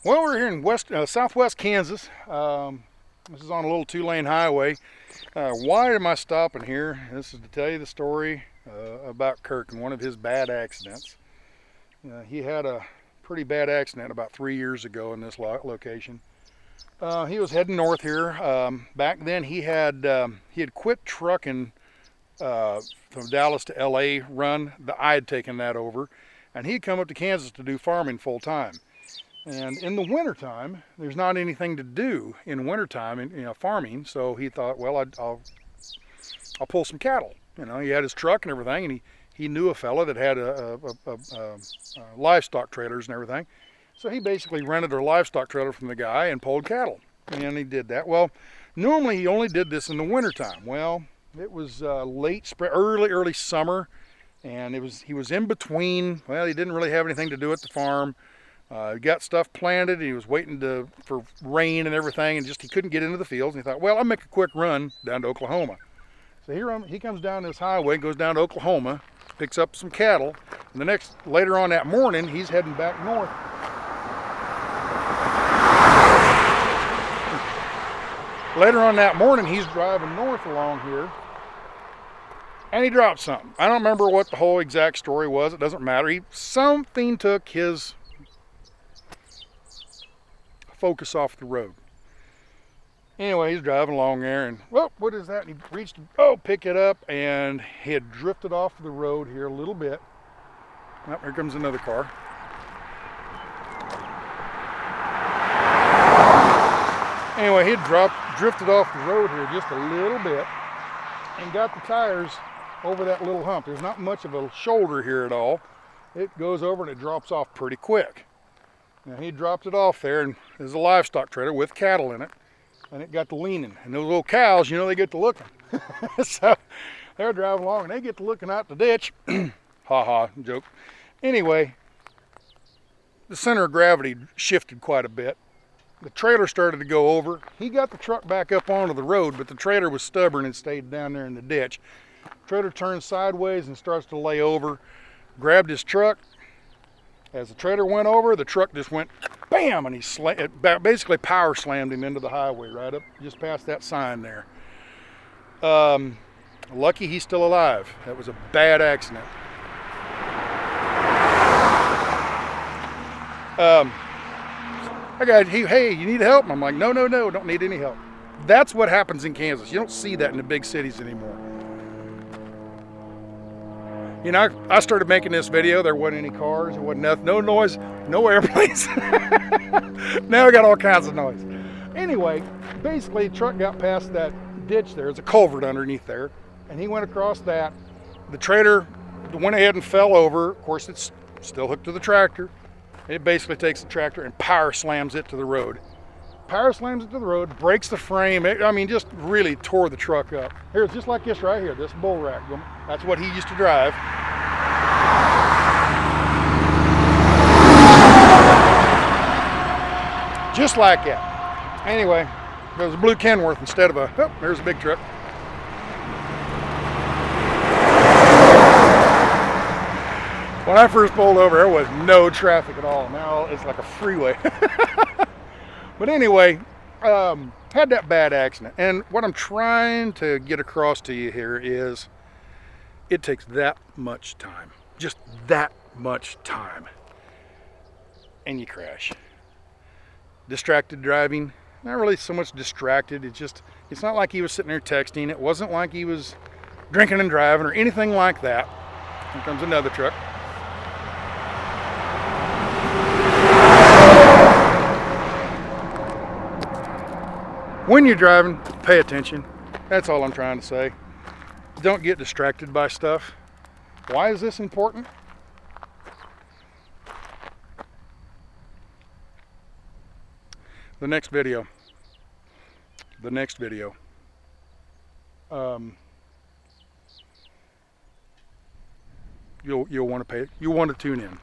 Well, we're here in southwest Kansas. This is on a little 2-lane highway. Why am I stopping here? This is to tell you the story about Kirk and one of his bad accidents. He had a pretty bad accident about 3 years ago in this location. He was heading north here. Back then he had quit trucking from Dallas to LA run. I had taken that over, and he'd come up to Kansas to do farming full time. And in the wintertime, there's not anything to do in wintertime in farming, so he thought, well, I'll pull some cattle. You know, he had his truck and everything, and he knew a fella that had livestock trailers and everything. So he basically rented a livestock trailer from the guy and pulled cattle, and he did that. Well, normally he only did this in the wintertime. Well, it was late spring, early summer, and he was in between. Well, he didn't really have anything to do at the farm. He got stuff planted, and he was waiting for rain and everything, and he couldn't get into the fields. And he thought, well, I'll make a quick run down to Oklahoma. So he comes down this highway, goes down to Oklahoma, picks up some cattle, and later on that morning, he's heading back north. Later on that morning, he's driving north along here, and he dropped something. I don't remember what the whole exact story was. It doesn't matter. Something took his focus off the road. Anyway, he's driving along there, and whoa, what is that? And he reached to pick it up, and he had drifted off the road here a little bit. Oh, here comes another car. Anyway, he had drifted off the road here just a little bit and got the tires over that little hump. There's not much of a shoulder here at all. It goes over and it drops off pretty quick. Now he dropped it off there, and there's a livestock trailer with cattle in it, and it got to leaning. And those little cows, you know, they get to looking. So they're driving along and they get to looking out the ditch. Ha ha, joke. Anyway, the center of gravity shifted quite a bit. The trailer started to go over. He got the truck back up onto the road, but the trailer was stubborn and stayed down there in the ditch. The trailer turns sideways and starts to lay over, grabbed his truck. As the trailer went over, the truck just went bam, and it basically power slammed him into the highway right up just past that sign there. Lucky he's still alive. That was a bad accident. Hey, you need help? I'm like, no, don't need any help. That's what happens in Kansas. You don't see that in the big cities anymore. You know, I started making this video, there wasn't any cars, there wasn't nothing, no noise, no airplanes. Now I got all kinds of noise. Anyway, basically the truck got past that ditch there. There's a culvert underneath there, and he went across that. The trailer went ahead and fell over. Of course, it's still hooked to the tractor. It basically takes the tractor and power slams it to the road. Power slams it to the road, breaks the frame. Just really tore the truck up. Here's just like this right here, this bull rack. That's what he used to drive. Just like that. Anyway, there was a blue Kenworth instead of there's a big truck. When I first pulled over, there was no traffic at all. Now it's like a freeway. But anyway, had that bad accident. And what I'm trying to get across to you here is it takes that much time. Just that much time. And you crash. Distracted driving. Not really so much distracted. It's not like he was sitting there texting. It wasn't like he was drinking and driving or anything like that. Here comes another truck. When you're driving, pay attention. That's all I'm trying to say. Don't get distracted by stuff. Why is this important? The next video. You'll want to tune in.